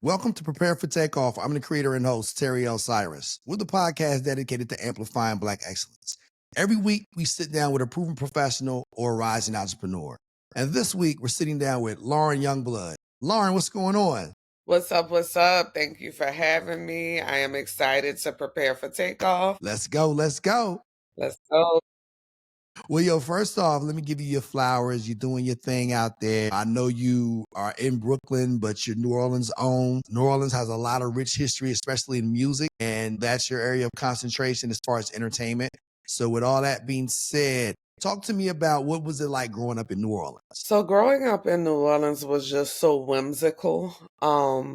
Welcome to Prepare For Takeoff. I'm the creator and host, Terry L. Cyrus. We're the podcast dedicated to amplifying Black excellence. Every week, we sit down with a proven professional or a rising entrepreneur. And this week, we're sitting down with Lauren Youngblood. Lauren, what's going on? What's up? What's up? Thank you for having me. I am excited to prepare for takeoff. Let's go. Let's go. Let's go. Well, yo, first off, let me give you your flowers. You're doing your thing out there. I know you are in Brooklyn, but you're New Orleans owned. New Orleans has a lot of rich history, especially in music, and that's your area of concentration as far as entertainment. So with all that being said, talk to me about what was it like growing up in New Orleans? So growing up in New Orleans was just so whimsical.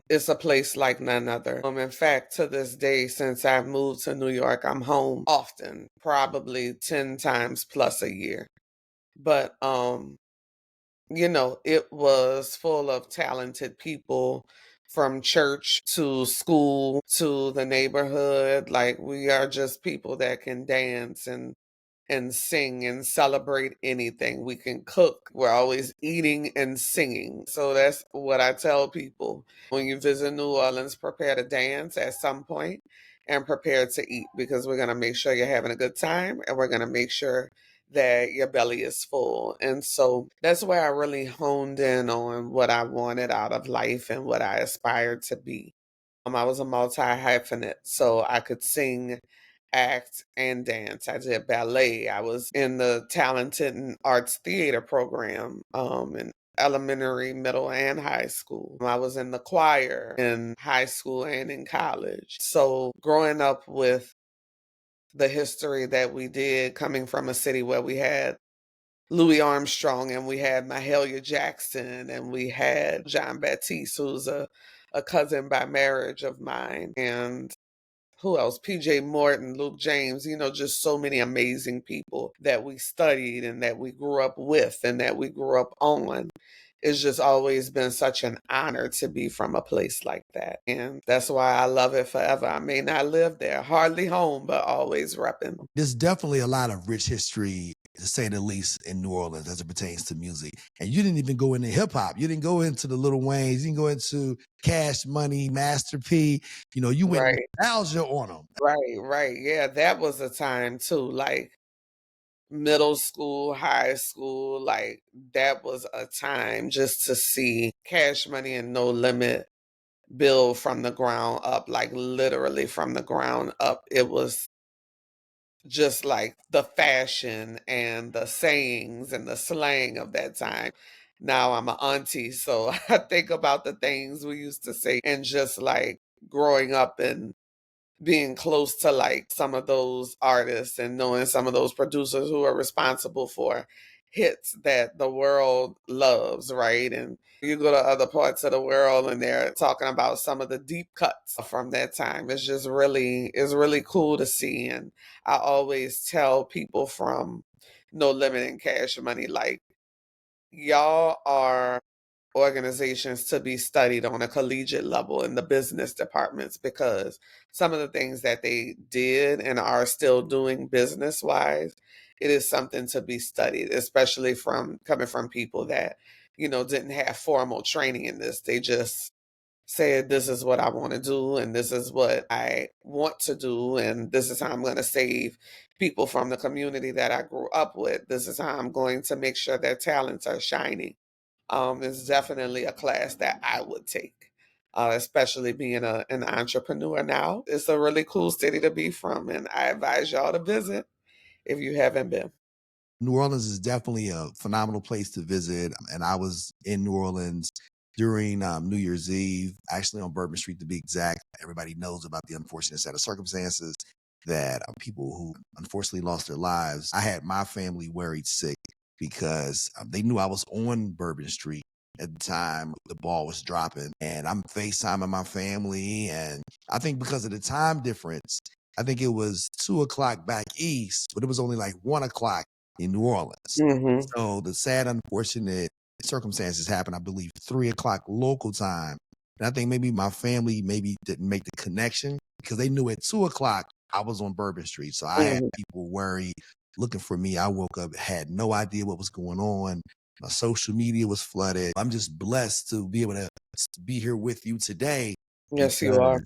It's a place like none other. In fact, to this day, since I've moved to New York, I'm home often, probably 10 times plus a year. But it was full of talented people from church to school to the neighborhood. Like we are just people that can dance and sing and celebrate anything. We can cook. We're always eating and singing. So that's what I tell people. When you visit New Orleans, prepare to dance at some point and prepare to eat because we're going to make sure you're having a good time and we're going to make sure that your belly is full. And so that's where I really honed in on what I wanted out of life and what I aspired to be. I was a multi-hyphenate, so I could sing, act, and dance. I did ballet. I was in the talented and arts theater program in elementary, middle, and high school. I was in the choir in high school and in college. So growing up with the history that we did, coming from a city where we had Louis Armstrong and we had Mahalia Jackson and we had John Baptiste, who's a cousin by marriage of mine, and who else? PJ Morton, Luke James, just so many amazing people that we studied and that we grew up with and that we grew up on. It's just always been such an honor to be from a place like that. And that's why I love it forever. I may not live there, hardly home, but always repping. There's definitely a lot of rich history, to say the least, in New Orleans as it pertains to music. And you didn't even go into hip hop. You didn't go into the Little Waynes. You didn't go into Cash Money, Master P. You went Right, nostalgia on them. right. Yeah, that was a time too. Like middle school, high school, like that was a time just to see Cash Money and No Limit build from the ground up, like literally from the ground up. It was just like the fashion and the sayings and the slang of that time. Now I'm an auntie, so I think about the things we used to say and just like growing up and being close to like some of those artists and knowing some of those producers who are responsible for hits that the world loves, right? And you go to other parts of the world and they're talking about some of the deep cuts from that time. It's really cool to see. And I always tell people from No Limit and Cash Money, like, y'all are organizations to be studied on a collegiate level in the business departments because some of the things that they did and are still doing business wise, it is something to be studied, especially from coming from people that, didn't have formal training in this. They just said, this is what I want to do, and this is what I want to do, and this is how I'm going to save people from the community that I grew up with. This is how I'm going to make sure their talents are shining. Is definitely a class that I would take, especially being an entrepreneur now. It's a really cool city to be from, and I advise y'all to visit if you haven't been. New Orleans is definitely a phenomenal place to visit. And I was in New Orleans during New Year's Eve, actually on Bourbon Street to be exact. Everybody knows about the unfortunate set of circumstances that people who unfortunately lost their lives. I had my family worried sick because they knew I was on Bourbon Street at the time the ball was dropping. And I'm FaceTiming my family. And I think because of the time difference, I think it was 2 o'clock back east, but it was only like 1 o'clock in New Orleans. Mm-hmm. So the sad, unfortunate circumstances happened, I believe, 3 o'clock local time. And I think maybe my family maybe didn't make the connection because they knew at 2 o'clock I was on Bourbon Street. So I had people worried, looking for me. I woke up, had no idea what was going on. My social media was flooded. I'm just blessed to be able to be here with you today Yes, you are.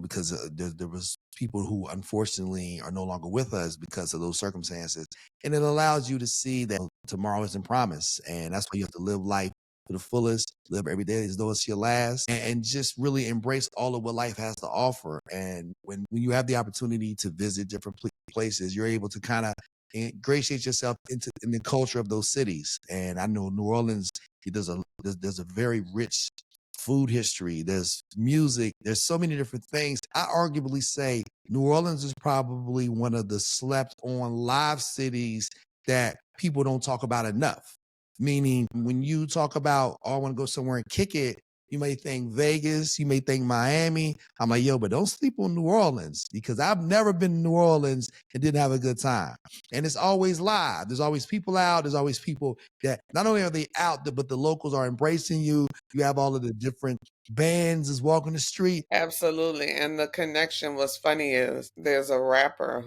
because because there was people who unfortunately are no longer with us because of those circumstances, and it allows you to see that tomorrow isn't promised, and that's why you have to live life to the fullest, live every day as though it's your last, and just really embrace all of what life has to offer. And when you have the opportunity to visit different places, you're able to kind of ingratiate yourself in the culture of those cities. And I know New Orleans, there's a very rich food history, there's music, there's so many different things. I arguably say New Orleans is probably one of the slept on live cities that people don't talk about enough. Meaning, when you talk about, oh, I want to go somewhere and kick it, you may think Vegas, you may think Miami. I'm like, yo, but don't sleep on New Orleans, because I've never been to New Orleans and didn't have a good time. And it's always live. There's always people out. There's always people that not only are they out, but the locals are embracing you. You have all of the different bands is walking the street. Absolutely. And the connection was funny is there's a rapper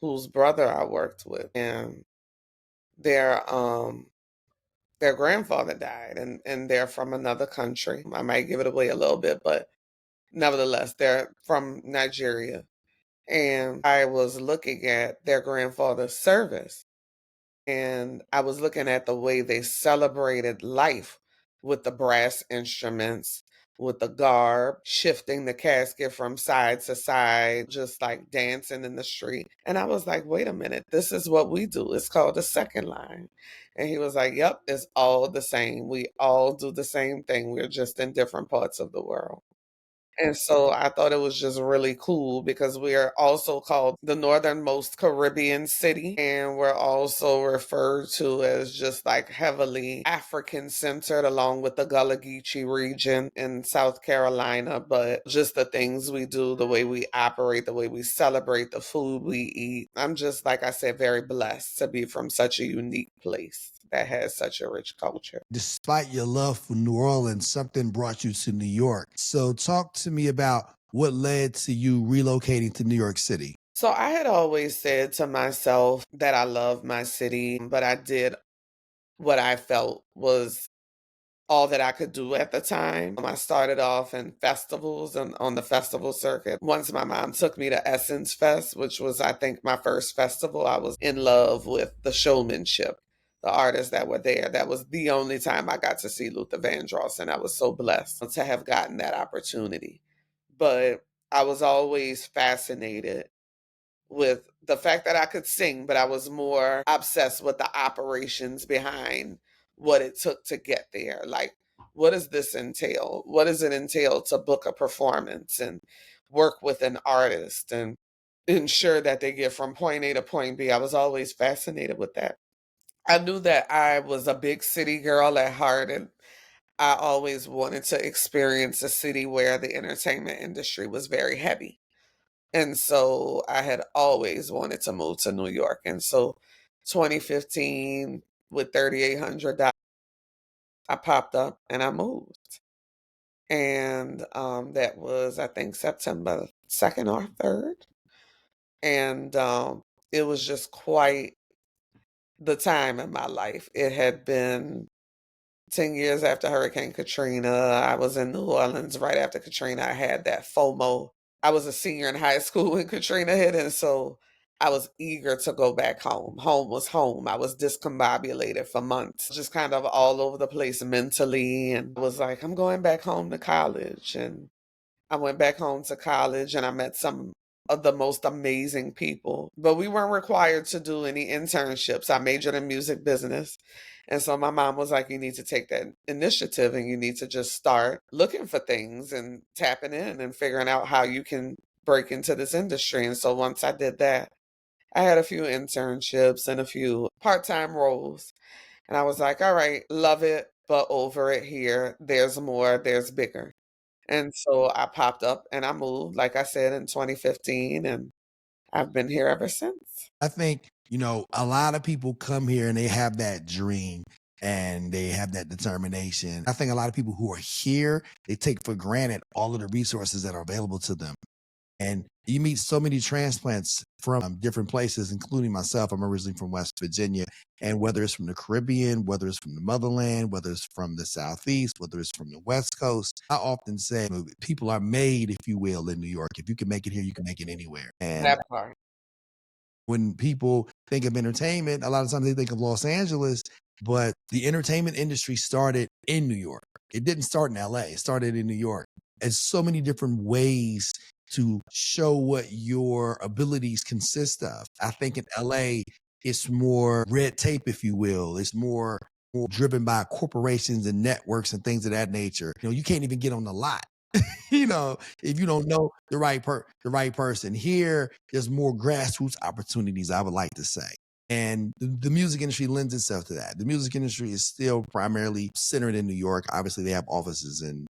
whose brother I worked with, and their their grandfather died, and they're from another country. I might give it away a little bit, but nevertheless, they're from Nigeria. And I was looking at their grandfather's service, and I was looking at the way they celebrated life with the brass instruments, with the garb, shifting the casket from side to side, just like dancing in the street. And I was like, wait a minute, this is what we do. It's called the second line. And he was like, yep, it's all the same. We all do the same thing. We're just in different parts of the world. And so I thought it was just really cool because we are also called the northernmost Caribbean city. And we're also referred to as just like heavily African centered, along with the Gullah Geechee region in South Carolina. But just the things we do, the way we operate, the way we celebrate, the food we eat. I'm just, like I said, very blessed to be from such a unique place that has such a rich culture. Despite your love for New Orleans, something brought you to New York. So talk to me about what led to you relocating to New York City. So I had always said to myself that I love my city, but I did what I felt was all that I could do at the time. I started off in festivals and on the festival circuit. Once my mom took me to Essence Fest, which was, I think, my first festival, I was in love with the showmanship, the artists that were there. That was the only time I got to see Luther Vandross, and I was so blessed to have gotten that opportunity. But I was always fascinated with the fact that I could sing, but I was more obsessed with the operations behind what it took to get there. Like, what does this entail? What does it entail to book a performance and work with an artist and ensure that they get from point A to point B? I was always fascinated with that. I knew that I was a big city girl at heart, and I always wanted to experience a city where the entertainment industry was very heavy. And so I had always wanted to move to New York. And so 2015, with $3,800, I popped up and I moved. And that was, I think, September 2nd or 3rd. And it was just quite the time in my life. It had been 10 years after Hurricane Katrina. I was in New Orleans right after Katrina. I had that FOMO. I was a senior in high school when Katrina hit, and so I was eager to go back home. Home was home. I was discombobulated for months, just kind of all over the place mentally, and was like, I'm going back home to college. And I went back home to college and I met some of the most amazing people. But we weren't required to do any internships. I majored in music business. And so my mom was like, you need to take that initiative and you need to just start looking for things and tapping in and figuring out how you can break into this industry. And so once I did that, I had a few internships and a few part time roles. And I was like, all right, love it, but over it here. There's more, there's bigger. And so I popped up and I moved, like I said, in 2015, and I've been here ever since. I think, a lot of people come here and they have that dream and they have that determination. I think a lot of people who are here, they take for granted all of the resources that are available to them. And you meet so many transplants from different places, including myself. I'm originally from West Virginia. And whether it's from the Caribbean, whether it's from the motherland, whether it's from the Southeast, whether it's from the West Coast, I often say people are made, if you will, in New York. If you can make it here, you can make it anywhere. And That part. when people think of entertainment, a lot of times they think of Los Angeles, but the entertainment industry started in New York. It didn't start in LA, it started in New York. And so many different ways to show what your abilities consist of. I think in LA, it's more red tape, if you will. It's more driven by corporations and networks and things of that nature. You can't even get on the lot. If you don't know the right person. Here, there's more grassroots opportunities, I would like to say. And the music industry lends itself to that. The music industry is still primarily centered in New York. Obviously, they have offices in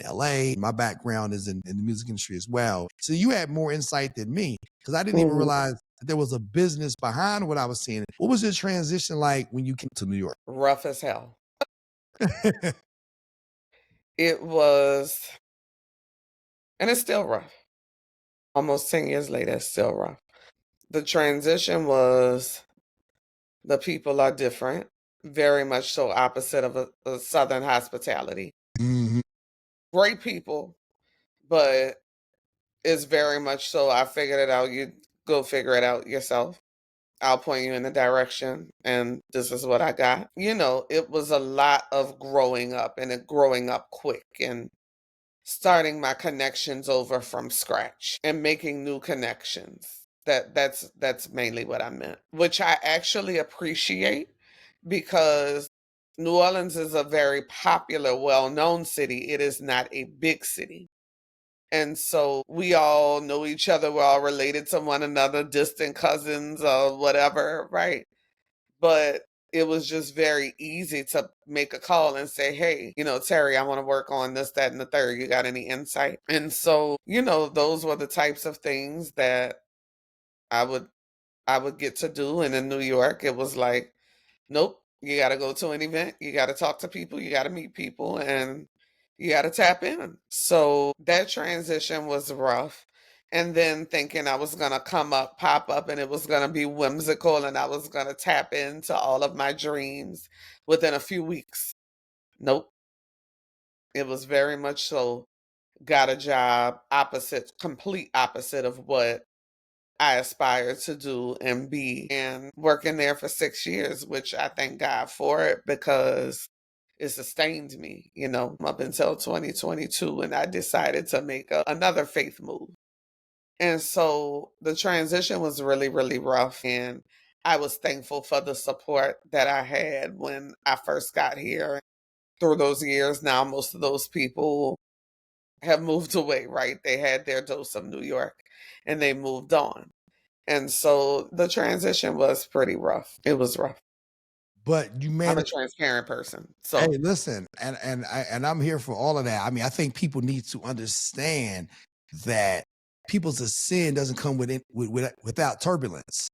LA. My background is in the music industry as well. So you had more insight than me, because I didn't even realize that there was a business behind what I was seeing. What was your transition like when you came to New York? Rough as hell. It was, and it's still rough. Almost 10 years later, it's still rough. The transition was, the people are different, very much so opposite of a Southern hospitality. Mhm. Great people, but it's very much so, I figured it out, you go figure it out yourself. I'll point you in the direction, and this is what I got. It was a lot of growing up, and growing up quick, and starting my connections over from scratch and making new connections. That's mainly what I meant, which I actually appreciate, because New Orleans is a very popular, well-known city. It is not a big city. And so we all know each other. We're all related to one another, distant cousins or whatever, right? But it was just very easy to make a call and say, hey, Terry, I want to work on this, that, and the third. You got any insight? And so, those were the types of things that I would get to do. And in New York, it was like, nope, you got to go to an event. You got to talk to people. You got to meet people, and you got to tap in. So that transition was rough. And then thinking I was going to pop up, and it was going to be whimsical, and I was going to tap into all of my dreams within a few weeks. Nope. It was very much so, got a job, complete opposite of what I aspired to do and be, and working there for 6 years, which I thank God for it, because it sustained me, up until 2022, when I decided to make another faith move. And so the transition was really, really rough. And I was thankful for the support that I had when I first got here. Through those years now, most of those people have moved away, right? They had their dose of New York and they moved on. And so the transition was pretty rough. It was rough. But you I'm a managed. transparent person. Hey, So listen, and I'm here for all of that. I mean, I think people need to understand that people's sin doesn't come without turbulence.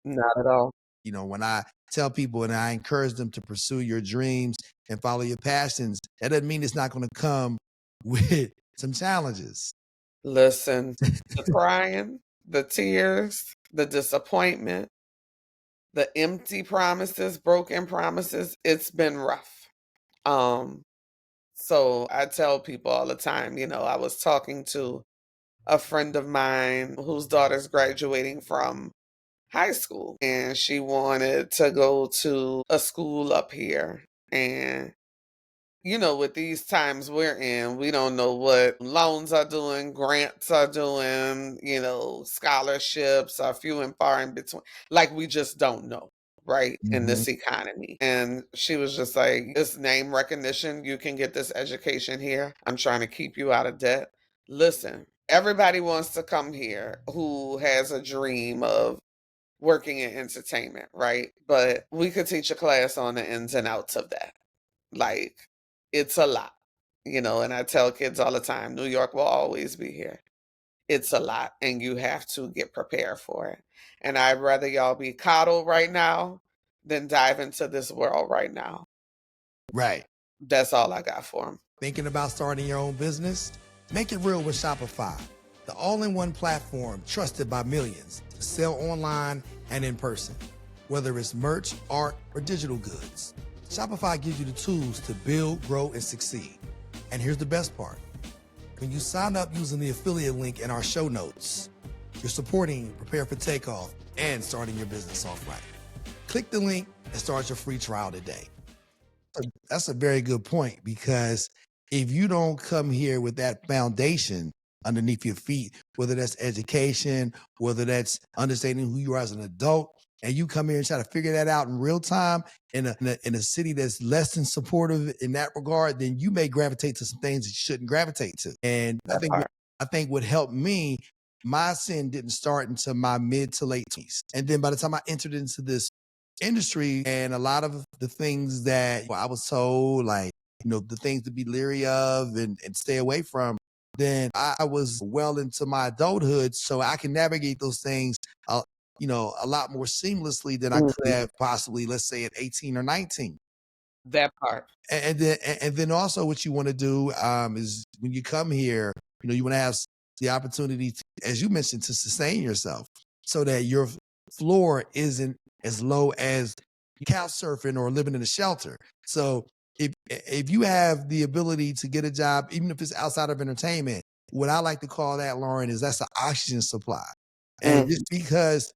not at all. When I tell people and I encourage them to pursue your dreams and follow your passions, that doesn't mean it's not going to come with some challenges. Listen, the crying, the tears, the disappointment, the empty promises, broken promises, it's been rough. Um, so I tell people all the time, I was talking to a friend of mine whose daughter's graduating from high school, and she wanted to go to a school up here. And with these times we're in, we don't know what loans are doing, grants are doing, scholarships are few and far in between. Like, we just don't know, right? In Mhm. this economy. And she was just like, this name recognition, you can get this education here. I'm trying to keep you out of debt. Listen, everybody wants to come here who has a dream of working in entertainment, right? But we could teach a class on the ins and outs of that. Like, it's a lot, and I tell kids all the time, New York will always be here. It's a lot, and you have to get prepared for it. And I'd rather y'all be coddled right now than dive into this world right now. Right. That's all I got for them. Thinking about starting your own business? Make it real with Shopify. the all-in-one platform trusted by millions to sell online and in person, whether it's merch, art, or digital goods. Shopify gives you the tools to build, grow, and succeed. And here's the best part. When you sign up using the affiliate link in our show notes, you're supporting Prepare for Takeoff and starting your business off right. Click the link and start your free trial today. That's a very good point, because if you don't come here with that foundation underneath your feet, whether that's education, whether that's understanding who you are as an adult, and you come here and try to figure that out in real time in a city that's less than supportive in that regard, then you may gravitate to some things that you shouldn't gravitate to. And I think what helped me, my sin didn't start until my mid to late 20s. And then by the time I entered into this industry, and a lot of the things that I was told, like, the things to be leery of and stay away from, then I was well into my adulthood, so I can navigate those things, a lot more seamlessly than I could have possibly, let's say, at 18 or 19. That part. And then also what you want to do is when you come here, you want to have the opportunity to, as you mentioned, to sustain yourself so that your floor isn't as low as couch surfing or living in a shelter. So if you have the ability to get a job, even if it's outside of entertainment, what I like to call that, Lauren, is that's the oxygen supply. And just because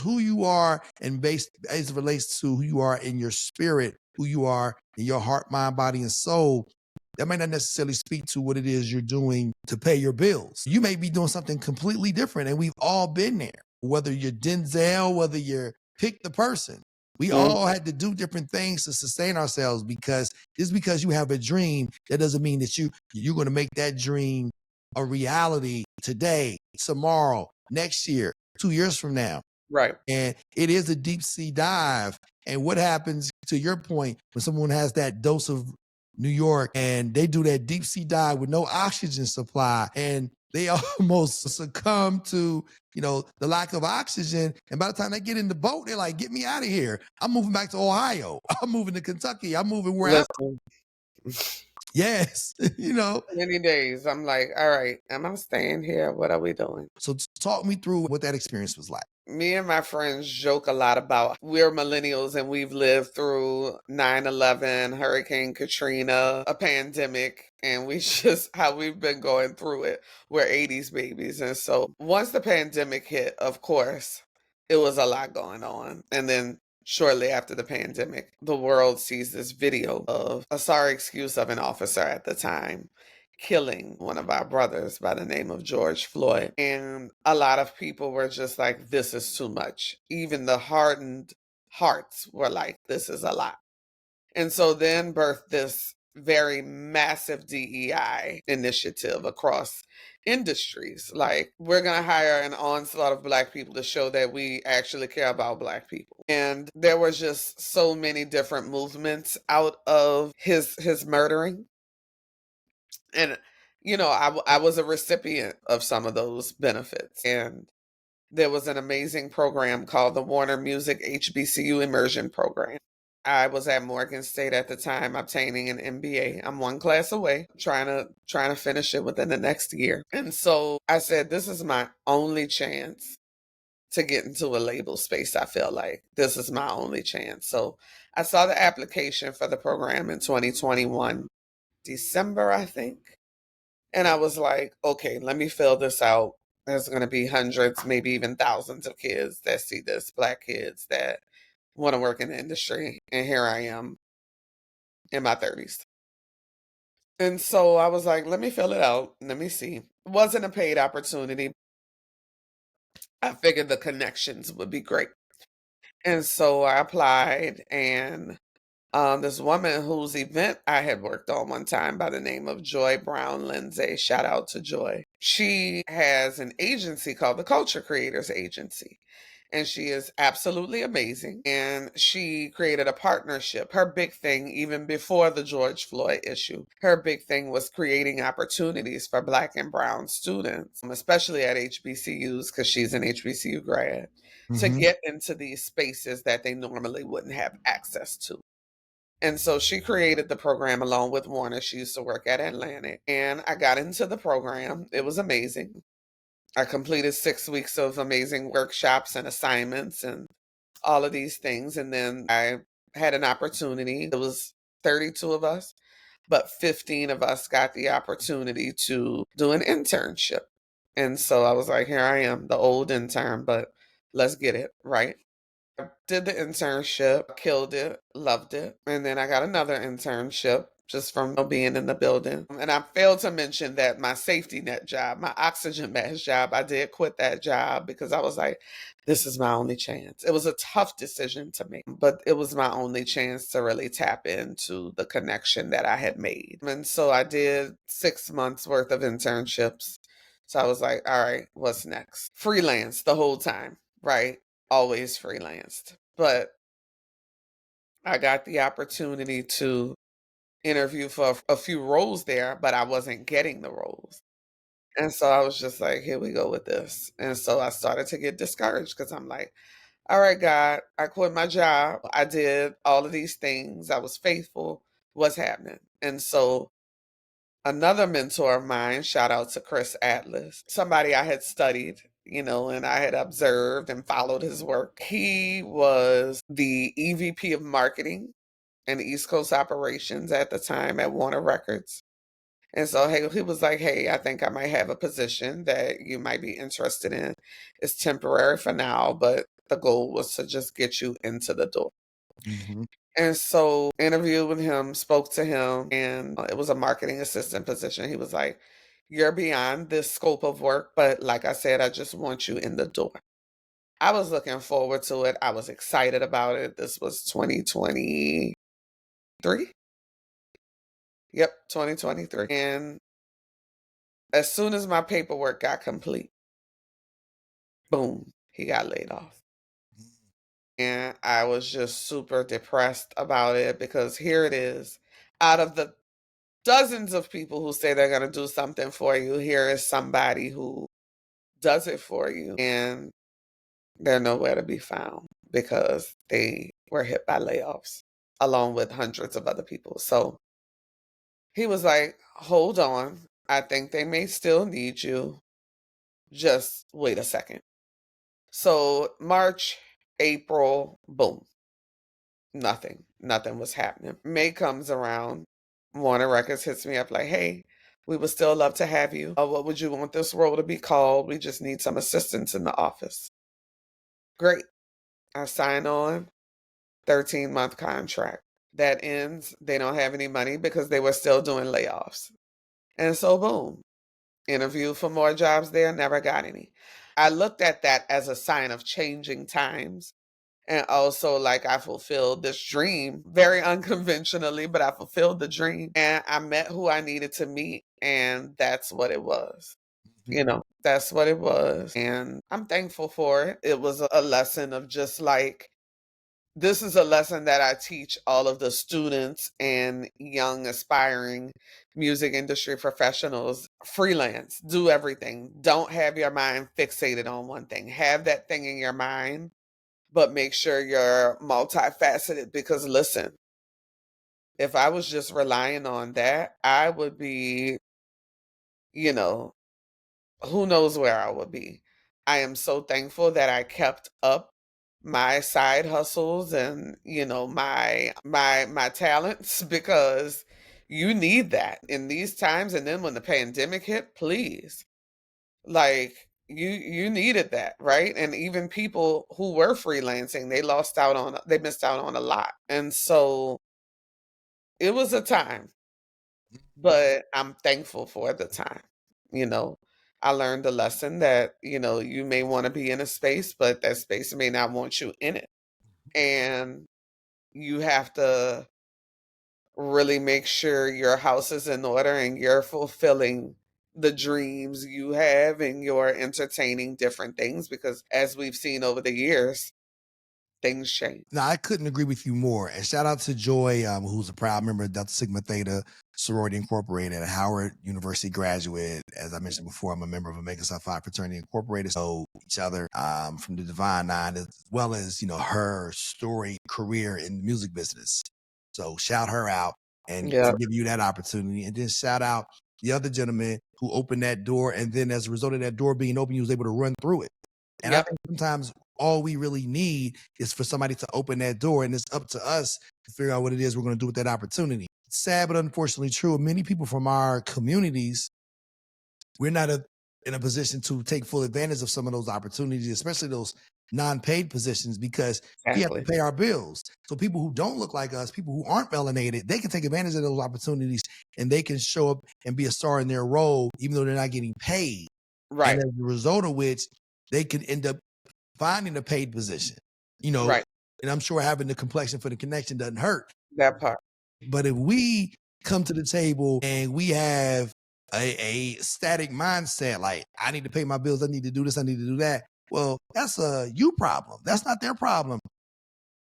who you are, and based as it relates to who you are in your spirit, who you are in your heart, mind, body, and soul, that might not necessarily speak to what it is you're doing to pay your bills. You may be doing something completely different, and we've all been there. Whether you're Denzel, whether you're pick the person, we all had to do different things to sustain ourselves, because just because you have a dream, that doesn't mean that you're going to make that dream a reality today, tomorrow, next year, 2 years from now. Right. And it is a deep sea dive. And what happens, to your point, when someone has that dose of New York and they do that deep sea dive with no oxygen supply, and they almost succumb to, the lack of oxygen. And by the time they get in the boat, they're like, get me out of here. I'm moving back to Ohio. I'm moving to Kentucky. I'm moving wherever. Yes. Many days I'm like, all right, am I staying here? What are we doing? So talk me through what that experience was like. Me and my friends joke a lot about we're millennials and we've lived through 9/11, Hurricane Katrina, a pandemic, and how we've been going through it. We're 80s babies. And so once the pandemic hit, of course, it was a lot going on. And then shortly after the pandemic, the world sees this video of a sorry excuse of an officer at the time killing one of our brothers by the name of George Floyd. And a lot of people were just like, this is too much. Even the hardened hearts were like, this is a lot. And so then birthed this very massive DEI initiative across industries. Like, we're going to hire an onslaught of Black people to show that we actually care about Black people. And there were just so many different movements out of his murdering. And, I was a recipient of some of those benefits. And there was an amazing program called the Warner Music HBCU Immersion Program. I was at Morgan State at the time, obtaining an MBA. I'm one class away, trying to finish it within the next year. And so I said, this is my only chance to get into a label space. I feel like this is my only chance. So I saw the application for the program in 2021, December, I think. And I was like, okay, let me fill this out. There's going to be hundreds, maybe even thousands of kids that see this, Black kids that want to work in the industry. And here I am in my 30s. And so I was like, let me fill it out. Let me see. It wasn't a paid opportunity. I figured the connections would be great. And so I applied, and this woman whose event I had worked on one time by the name of Joy Brown Lindsay, shout out to Joy. She has an agency called the Culture Creators Agency, and she is absolutely amazing. And she created a partnership. Her big thing, even before the George Floyd issue, her big thing was creating opportunities for Black and brown students, especially at HBCUs, because she's an HBCU grad, to get into these spaces that they normally wouldn't have access to. And so she created the program along with Warner. She used to work at Atlantic. And I got into the program. It was amazing. I completed 6 weeks of amazing workshops and assignments and all of these things. And then I had an opportunity. It was 32 of us, but 15 of us got the opportunity to do an internship. And so I was like, here I am, the old intern, but let's get it, right? I did the internship, killed it, loved it. And then I got another internship just from being in the building. And I failed to mention that my safety net job, my oxygen mask job, I did quit that job because I was like, this is my only chance. It was a tough decision to make, but it was my only chance to really tap into the connection that I had made. And so I did 6 months worth of internships. So I was like, all right, what's next? Freelance the whole time, right? Always freelanced. But I got the opportunity to interview for a few roles there, but I wasn't getting the roles. And so I was just like, here we go with this. And so I started to get discouraged because I'm like, all right, God, I quit my job. I did all of these things. I was faithful. What's happening? And so another mentor of mine, shout out to Chris Atlas, somebody I had studied, and I had observed and followed his work. He was the EVP of marketing and East Coast operations at the time at Warner Records. And so he was like, hey, I think I might have a position that you might be interested in. It's temporary for now, but the goal was to just get you into the door. Mm-hmm. And so interviewed with him, spoke to him, and it was a marketing assistant position. He was like, you're beyond this scope of work, but like I said, I just want you in the door. I was looking forward to it. I was excited about it. This was 2023. Yep, 2023. And as soon as my paperwork got complete, boom, he got laid off. And I was just super depressed about it because here it is. Out of the dozens of people who say they're going to do something for you, here is somebody who does it for you and they're nowhere to be found because they were hit by layoffs along with hundreds of other people. So he was like, hold on. I think they may still need you. Just wait a second. So March, April, boom, nothing was happening. May comes around, Warner Records hits me up like, hey, we would still love to have you. What would you want this role to be called? We just need some assistance in the office. Great. I sign on, 13-month contract. That ends. They don't have any money because they were still doing layoffs. And so, boom, interview for more jobs there, never got any. I looked at that as a sign of changing times. And also, like, I fulfilled this dream very unconventionally, but I fulfilled the dream. And I met who I needed to meet. And that's what it was. That's what it was. And I'm thankful for it. It was a lesson of just like, this is a lesson that I teach all of the students and young aspiring music industry professionals. Freelance, do everything. Don't have your mind fixated on one thing. Have that thing in your mind, but make sure you're multifaceted because listen, if I was just relying on that, I would be, you know, who knows where I would be. I am so thankful that I kept up my side hustles and my talents because you need that in these times. And then when the pandemic hit, please, like, you needed that, right? And even people who were freelancing, they missed out on a lot. And so it was a time, but I'm thankful for the time. You know, I learned a lesson that, you may want to be in a space, but that space may not want you in it. And you have to really make sure your house is in order and you're fulfilling the dreams you have and you're entertaining different things because as we've seen over the years, things change. Now, I couldn't agree with you more. And shout out to Joy, who's a proud member of Delta Sigma Theta Sorority Incorporated, a Howard University graduate. As I mentioned before, I'm a member of Omega Psi Phi Fraternity Incorporated. So each other from the Divine Nine, as well as, her story career in the music business. So shout her out and Yeah. give you that opportunity. And then shout out the other gentleman who opened that door. And then as a result of that door being open, he was able to run through it. And I Yep. think sometimes all we really need is for somebody to open that door, and it's up to us to figure out what it is we're going to do with that opportunity. Sad, but unfortunately true. Many people from our communities, we're not in a position to take full advantage of some of those opportunities, especially those non-paid positions, because we have to Exactly. pay our bills. So people who don't look like us, people who aren't melanated, they can take advantage of those opportunities and they can show up and be a star in their role, even though they're not getting paid. Right. And as a result of which, they could end up finding a paid position, you know, Right. and I'm sure having the complexion for the connection doesn't hurt. That part. But if we come to the table and we have a static mindset, like I need to pay my bills, I need to do this, I need to do that. Well, that's a you problem. That's not their problem.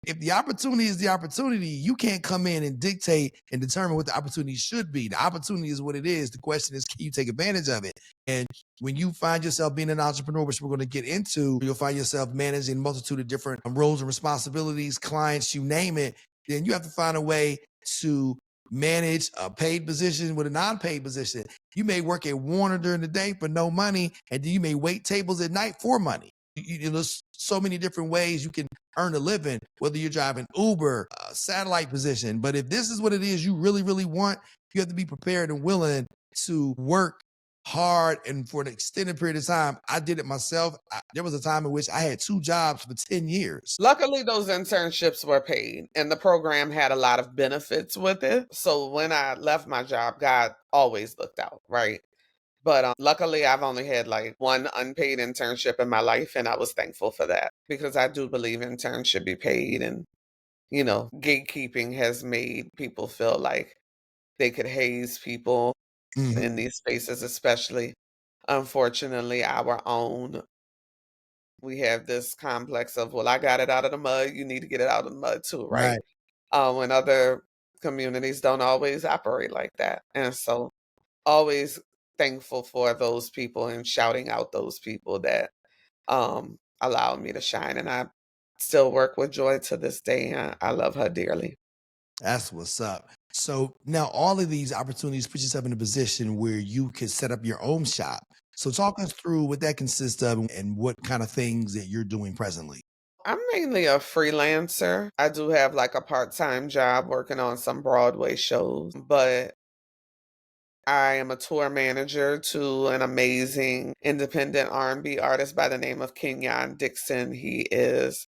If the opportunity is the opportunity, you can't come in and dictate and determine what the opportunity should be. The opportunity is what it is. The question is, can you take advantage of it? And when you find yourself being an entrepreneur, which we're going to get into, you'll find yourself managing a multitude of different roles and responsibilities, clients, you name it. Then you have to find a way to manage a paid position with a non-paid position. You may work at Warner during the day for no money, and then you may wait tables at night for money. There's so many different ways you can earn a living, whether you're driving Uber, satellite position. But if this is what it is you really, really want, you have to be prepared and willing to work hard and for an extended period of time. I did it myself. There was a time in which I had 2 jobs for 10 years. Luckily, those internships were paid and the program had a lot of benefits with it. So when I left my job, God always looked out, right? But luckily, I've only had like one unpaid internship in my life, and I was thankful for that because I do believe interns should be paid. And, gatekeeping has made people feel like they could haze people Mhm. in these spaces, especially, unfortunately, our own. We have this complex of, well, I got it out of the mud. You need to get it out of the mud too, right? Right. When other communities don't always operate like that. And so always thankful for those people and shouting out those people that allowed me to shine. And I still work with Joy to this day. And I love her dearly. That's what's up. So now all of these opportunities put yourself in a position where you can set up your own shop. So talk us through what that consists of and what kind of things that you're doing presently. I'm mainly a freelancer. I do have like a part-time job working on some Broadway shows, but I am a tour manager to an amazing independent R&B artist by the name of Kenyon Dixon. He is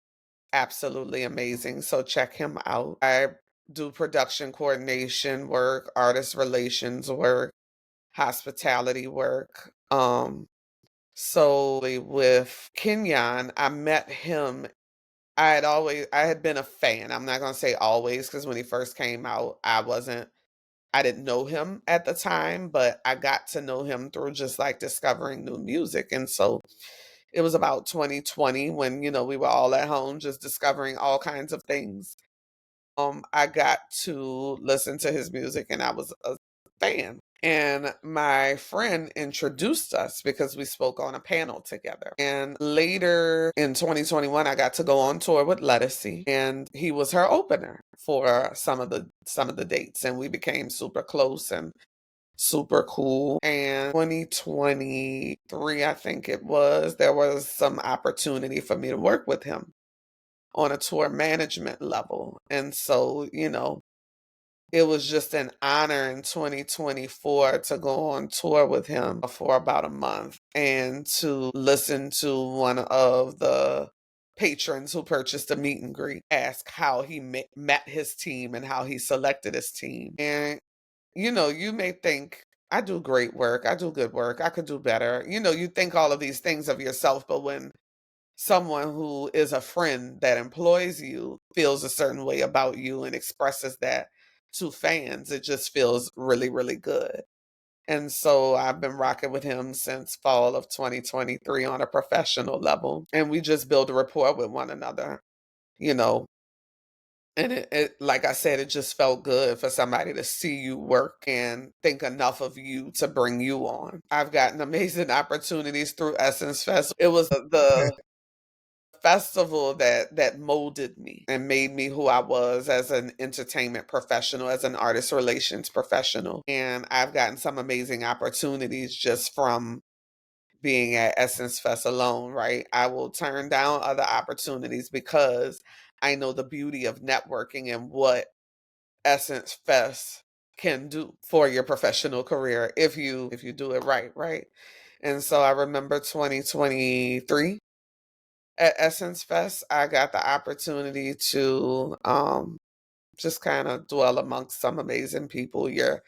absolutely amazing. So check him out. I do production coordination work, artist relations work, hospitality work. So with Kenyon, I met him. I had been a fan. I'm not gonna say always because when he first came out, I didn't know him at the time, but I got to know him through just like discovering new music. And so it was about 2020 when, we were all at home just discovering all kinds of things. I got to listen to his music and I was a fan. And my friend introduced us because we spoke on a panel together. And later in 2021, I got to go on tour with Lettucey, and he was her opener for some of the dates, and we became super close and super cool. And 2023, I think it was, there was some opportunity for me to work with him on a tour management level. And so, it was just an honor in 2024 to go on tour with him for about a month and to listen to one of the patrons who purchased a meet and greet ask how he met his team and how he selected his team. And, you may think, I do great work, I do good work, I could do better. You think all of these things of yourself, but when someone who is a friend that employs you feels a certain way about you and expresses that to fans, it just feels really, really good. And so I've been rocking with him since fall of 2023 on a professional level. And we just build a rapport with one another, you know. And like I said, it just felt good for somebody to see you work and think enough of you to bring you on. I've gotten amazing opportunities through Essence Fest. It was the festival that molded me and made me who I was as an entertainment professional, as an artist relations professional. And I've gotten some amazing opportunities just from being at Essence Fest alone, right? I will turn down other opportunities because I know the beauty of networking and what Essence Fest can do for your professional career if you do it right, right? And so I remember 2023 at Essence Fest, I got the opportunity to just kind of dwell amongst some amazing people. You're,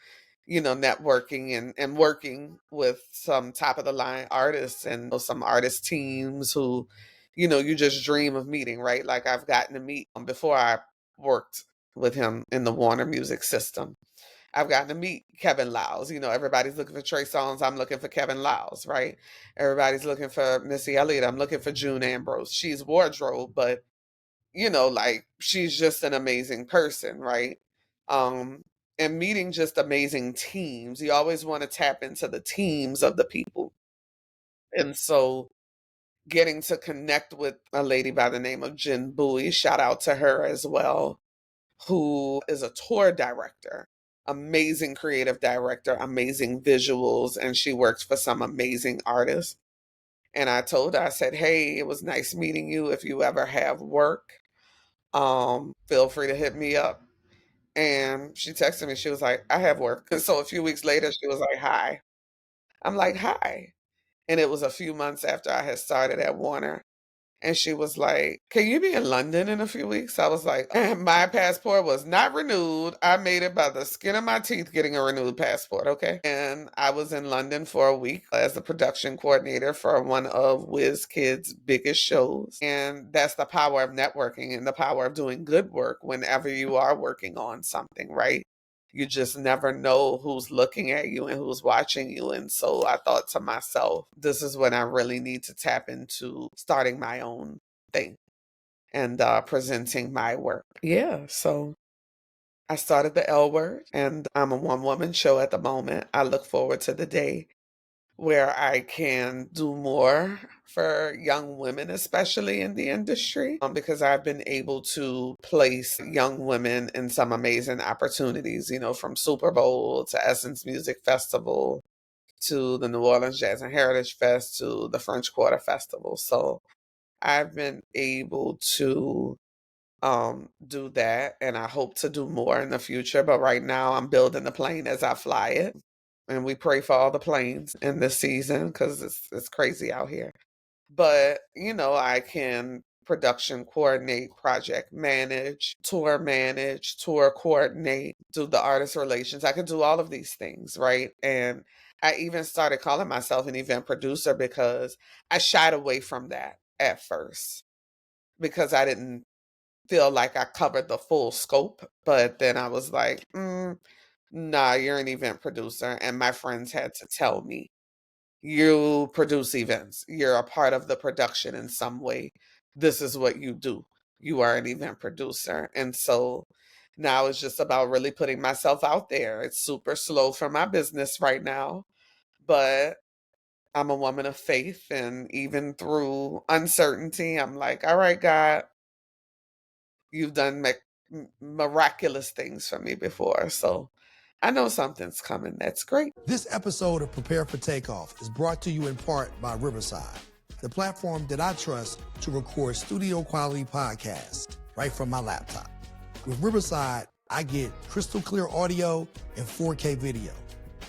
networking and working with some top of the line artists and some artist teams who, you just dream of meeting, right? Like I've gotten to meet before I worked with him in the Warner Music System. I've gotten to meet Kevin Liles. Everybody's looking for Trey Songz. I'm looking for Kevin Liles, right? Everybody's looking for Missy Elliott. I'm looking for June Ambrose. She's wardrobe, but like she's just an amazing person, right? Um, and meeting just amazing teams. You always want to tap into the teams of the people. And so getting to connect with a lady by the name of Jen Bowie, shout out to her as well, who is a tour director, amazing creative director, amazing visuals, and she works for some amazing artists. And I told her, I said, hey, it was nice meeting you. If you ever have work, feel free to hit me up. And she texted me, she was like, I have work. And so a few weeks later, she was like, hi. I'm like, hi. And it was a few months after I had started at Warner. And she was like, can you be in London in a few weeks? I was like, my passport was not renewed. I made it by the skin of my teeth getting a renewed passport, okay? And I was in London for a week as the production coordinator for one of WizKid's biggest shows. And that's the power of networking and the power of doing good work whenever you are working on something, right? You just never know who's looking at you and who's watching you. And so I thought to myself, this is when I really need to tap into starting my own thing and presenting my work. Yeah. So I started the L Word and I'm a one woman show at the moment. I look forward to the day where I can do more for young women, especially in the industry, because I've been able to place young women in some amazing opportunities, from Super Bowl to Essence Music Festival to the New Orleans Jazz and Heritage Fest to the French Quarter Festival. So I've been able to do that and I hope to do more in the future. But right now I'm building the plane as I fly it. And we pray for all the planes in this season because it's crazy out here. But, I can production coordinate, project manage, tour coordinate, do the artist relations. I can do all of these things, right? And I even started calling myself an event producer because I shied away from that at first because I didn't feel like I covered the full scope. But then I was like, nah, you're an event producer. And my friends had to tell me, you produce events. You're a part of the production in some way. This is what you do. You are an event producer. And so now it's just about really putting myself out there. It's super slow for my business right now, but I'm a woman of faith. And even through uncertainty, I'm like, all right, God, you've done miraculous things for me before. So I know something's coming. That's great. This episode of Prepare for Takeoff is brought to you in part by Riverside, the platform that I trust to record studio quality podcasts right from my laptop. With Riverside, I get crystal clear audio and 4K video.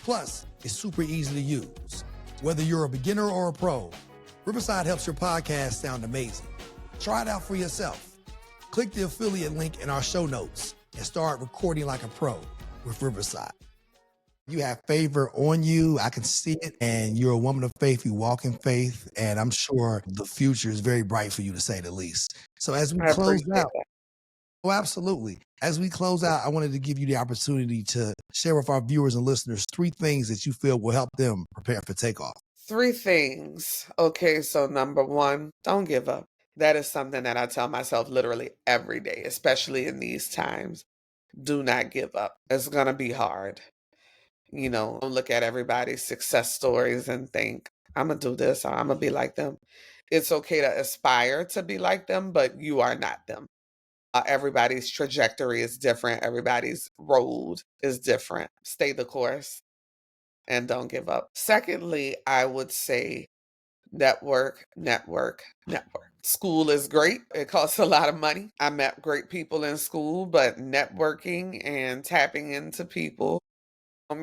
Plus, it's super easy to use. Whether you're a beginner or a pro, Riverside helps your podcast sound amazing. Try it out for yourself. Click the affiliate link in our show notes and start recording like a pro with Riverside. You have favor on you. I can see it. And you're a woman of faith. You walk in faith. And I'm sure the future is very bright for you, to say the least. So as we I close appreciate out, that. oh, absolutely. As we close out, I wanted to give you the opportunity to share with our viewers and listeners 3 things that you feel will help them prepare for takeoff. 3 things. Okay, so number 1, don't give up. That is something that I tell myself literally every day, especially in these times. Do not give up. It's going to be hard. Don't look at everybody's success stories and think, I'm going to do this or I'm going to be like them. It's okay to aspire to be like them, but you are not them. Everybody's trajectory is different. Everybody's road is different. Stay the course and don't give up. Secondly, I would say network, network, network. School is great. It costs a lot of money. I met great people in school, but networking and tapping into people,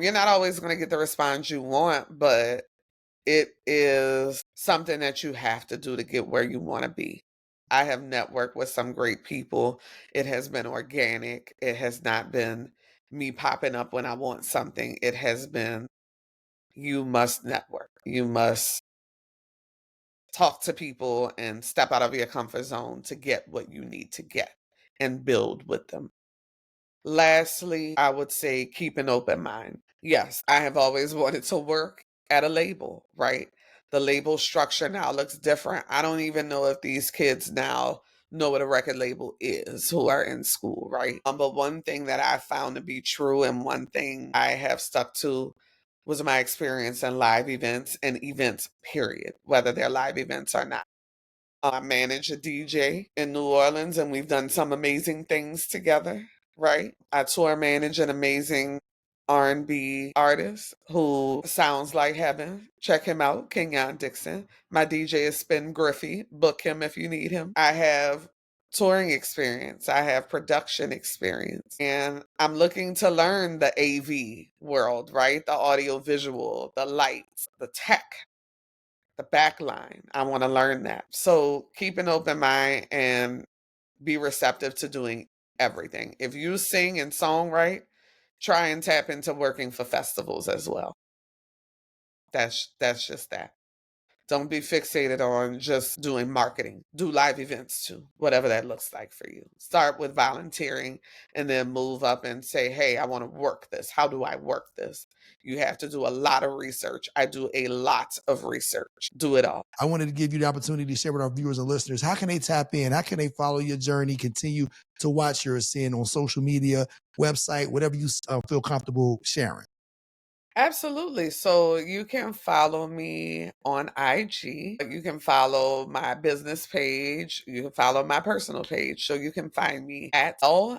you're not always going to get the response you want, but it is something that you have to do to get where you want to be. I have networked with some great people. It has been organic. It has not been me popping up when I want something. It has been, you must network. You must talk to people and step out of your comfort zone to get what you need to get and build with them. Lastly, I would say keep an open mind. Yes, I have always wanted to work at a label, right? The label structure now looks different. I don't even know if these kids now know what a record label is who are in school, right? But one thing that I found to be true and one thing I have stuck to was my experience in live events and events, period, whether they're live events or not. I manage a DJ in New Orleans and we've done some amazing things together, right? I tour manage an amazing R&B artist who sounds like heaven. Check him out, Kenyon Dixon. My DJ is Spin Griffey. Book him if you need him. I have touring experience. I have production experience. And I'm looking to learn the AV world, right? The audio visual, the lights, the tech, the back line. I want to learn that. So keep an open mind and be receptive to doing everything. If you sing and songwrite, try and tap into working for festivals as well. That's just that. Don't be fixated on just doing marketing. Do live events too, whatever that looks like for you. Start with volunteering and then move up and say, hey, I want to work this. How do I work this? You have to do a lot of research. I do a lot of research. Do it all. I wanted to give you the opportunity to share with our viewers and listeners, how can they tap in? How can they follow your journey, continue to watch your ascent on social media, website, whatever you feel comfortable sharing? Absolutely. So you can follow me on IG. You can follow my business page. You can follow my personal page. So you can find me at LNICHELLEY.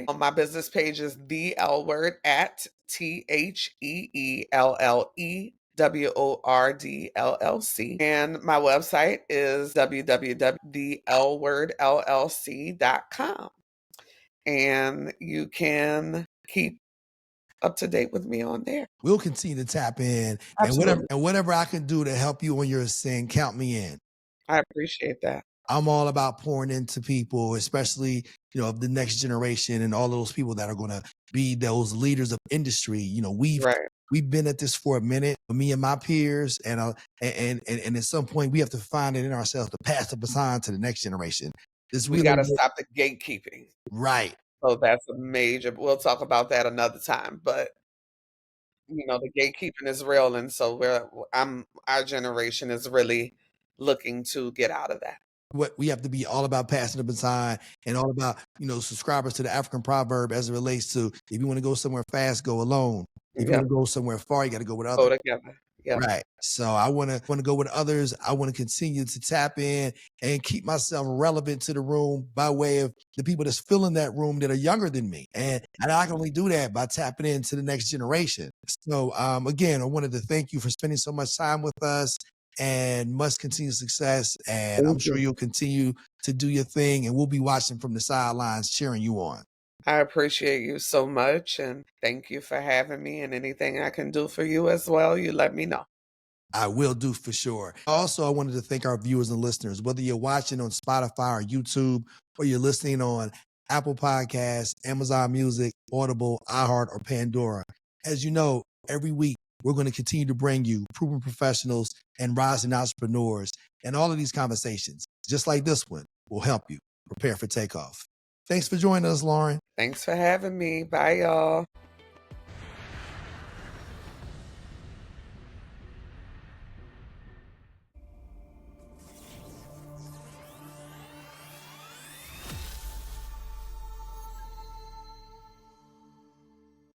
On my business page is the L word at TheelleWordLLC. And my website is www.thelwordllc.com. And you can keep up to date with me on there. We'll continue to tap in, Absolutely. and whatever I can do to help you on your ascent, count me in. I appreciate that. I'm all about pouring into people, especially, of the next generation and all those people that are going to be those leaders of industry. Right. We've been at this for a minute, me and my peers, and at some point we have to find it in ourselves to pass the baton to the next generation. We got to stop the gatekeeping. Right. So that's a major, we'll talk about that another time, but the gatekeeping is real. And so our generation is really looking to get out of that. What we have to be all about passing the baton and all about, subscribers to the African proverb as it relates to, if you want to go somewhere fast, go alone. If you want to go somewhere far, you got to go with others. Go together. Yeah. Right. So I want to go with others. I want to continue to tap in and keep myself relevant to the room by way of the people that's filling that room that are younger than me. And I can only do that by tapping into the next generation. So again, I wanted to thank you for spending so much time with us, and much continued success. And I'm sure you'll continue to do your thing, and we'll be watching from the sidelines cheering you on. I appreciate you so much, and thank you for having me, and anything I can do for you as well, you let me know. I will do for sure. Also, I wanted to thank our viewers and listeners, whether you're watching on Spotify or YouTube, or you're listening on Apple Podcasts, Amazon Music, Audible, iHeart, or Pandora. As you know, every week we're going to continue to bring you proven professionals and rising entrepreneurs. And all of these conversations, just like this one, will help you prepare for takeoff. Thanks for joining us, Lauren. Thanks for having me. Bye, y'all.